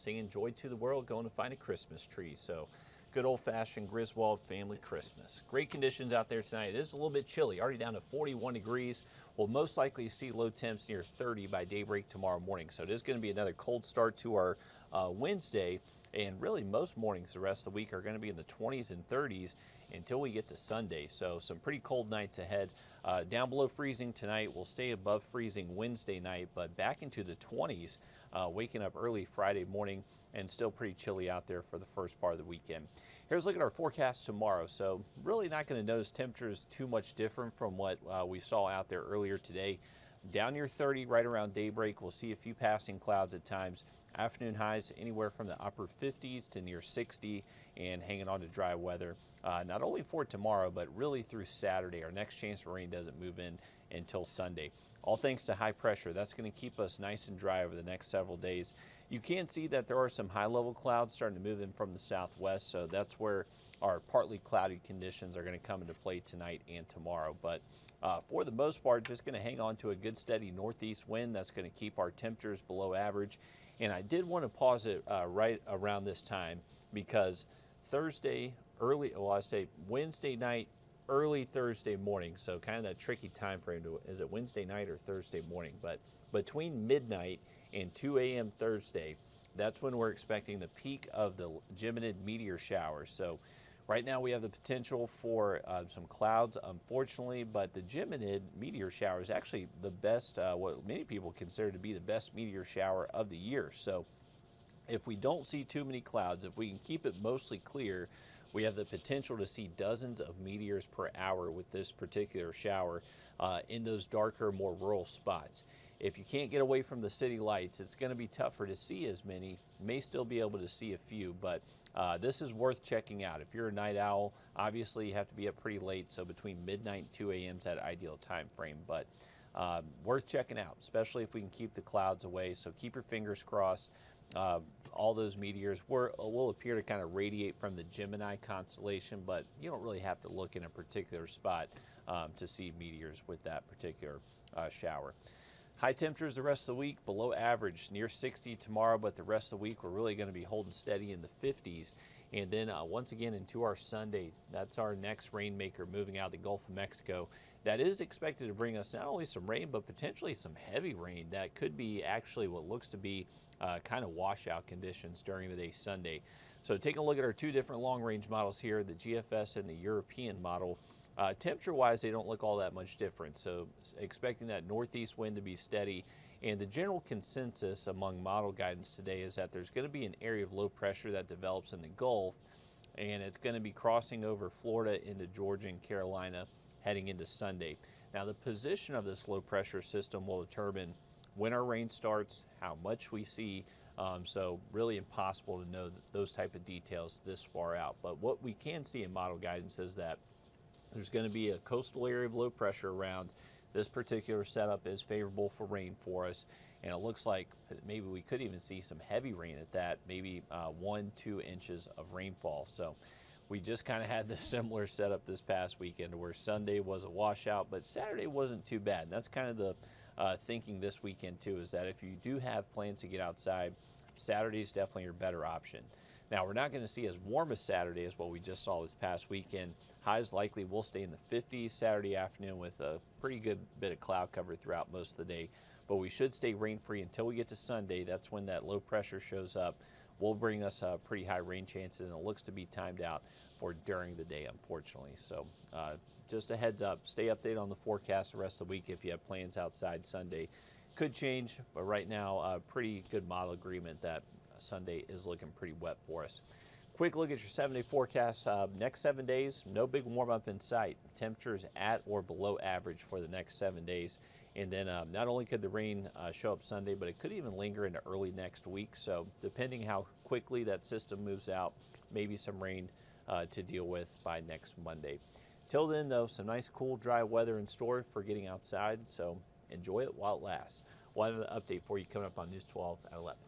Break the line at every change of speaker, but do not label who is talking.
singing Joy to the World, going to find a Christmas tree. So good old-fashioned Griswold family Christmas. Great conditions out there tonight. It is a little bit chilly, already down to 41 degrees. We'll most likely see low temps near 30 by daybreak tomorrow morning. So it is going to be another cold start to our Wednesday. And really most mornings the rest of the week are going to be in the 20s and 30s until we get to Sunday. So some pretty cold nights ahead. Down below freezing tonight. We'll stay above freezing Wednesday night, but back into the 20s waking up early Friday morning, and still pretty chilly out there for the first part of the weekend. Here's a look at our forecast tomorrow. So really not going to notice temperatures too much different from what we saw out there earlier today. Down near 30 right around daybreak. We'll see a few passing clouds at times. Afternoon highs anywhere from the upper 50s to near 60 and hanging on to dry weather. Not only for tomorrow, but really through Saturday. Our next chance for rain doesn't move in until Sunday. All thanks to high pressure. That's going to keep us nice and dry over the next several days. You can see that there are some high level clouds starting to move in from the southwest. So that's where our partly cloudy conditions are going to come into play tonight and tomorrow. But for the most part, just going to hang on to a good steady northeast wind. That's going to keep our temperatures below average. And I did want to pause it right around this time because Thursday early, well, I say Wednesday night, early Thursday morning. So kind of that tricky time frame to, is it Wednesday night or Thursday morning? But between midnight and 2 a.m. Thursday, that's when we're expecting the peak of the Geminid meteor showers. So right now we have the potential for some clouds, unfortunately, but the Geminid meteor shower is actually the best, what many people consider to be the best meteor shower of the year. So if we don't see too many clouds, if we can keep it mostly clear, we have the potential to see dozens of meteors per hour with this particular shower in those darker, more rural spots. If you can't get away from the city lights, it's going to be tougher to see as many. You may still be able to see a few, but this is worth checking out. If you're a night owl, obviously you have to be up pretty late, so between midnight and 2 a.m. is that ideal time frame. But worth checking out, especially if we can keep the clouds away. So keep your fingers crossed. All those meteors will appear to kind of radiate from the Gemini constellation, but you don't really have to look in a particular spot to see meteors with that particular shower. High temperatures the rest of the week, below average, near 60 tomorrow, but the rest of the week we're really going to be holding steady in the 50s. And then once again into our Sunday, that's our next rainmaker moving out of the Gulf of Mexico. That is expected to bring us not only some rain, but potentially some heavy rain. That could be actually what looks to be kind of washout conditions during the day Sunday. So take a look at our two different long-range models here, the GFS and the European model. Temperature-wise, they don't look all that much different. So expecting that northeast wind to be steady. And the general consensus among model guidance today is that there's going to be an area of low pressure that develops in the Gulf, and it's going to be crossing over Florida into Georgia and Carolina heading into Sunday. Now, the position of this low pressure system will determine when our rain starts, how much we see. So really impossible to know those type of details this far out. But what we can see in model guidance is that there's going to be a coastal area of low pressure around. This particular setup is favorable for rain for us, and it looks like maybe we could even see some heavy rain at that, maybe 1-2 inches of rainfall. So we just kind of had this similar setup this past weekend where Sunday was a washout, but Saturday wasn't too bad. And that's kind of the thinking this weekend too, is that if you do have plans to get outside, Saturday is definitely your better option. Now, we're not going to see as warm as Saturday as what we just saw this past weekend. Highs likely will stay in the 50s Saturday afternoon with a pretty good bit of cloud cover throughout most of the day. But we should stay rain-free until we get to Sunday. That's when that low pressure shows up. Will bring us pretty high rain chances, and it looks to be timed out for during the day, unfortunately. So just a heads up, stay updated on the forecast the rest of the week if you have plans outside Sunday. Could change, but right now, pretty good model agreement that Sunday is looking pretty wet for us. Quick look at your 7-day forecast. Next 7 days, no big warm up in sight. Temperatures at or below average for the next 7 days. And then not only could the rain show up Sunday, but it could even linger into early next week. So depending how quickly that system moves out, maybe some rain to deal with by next Monday. Till then, though, some nice, cool, dry weather in store for getting outside. So enjoy it while it lasts. We'll have an update for you coming up on News 12 at 11.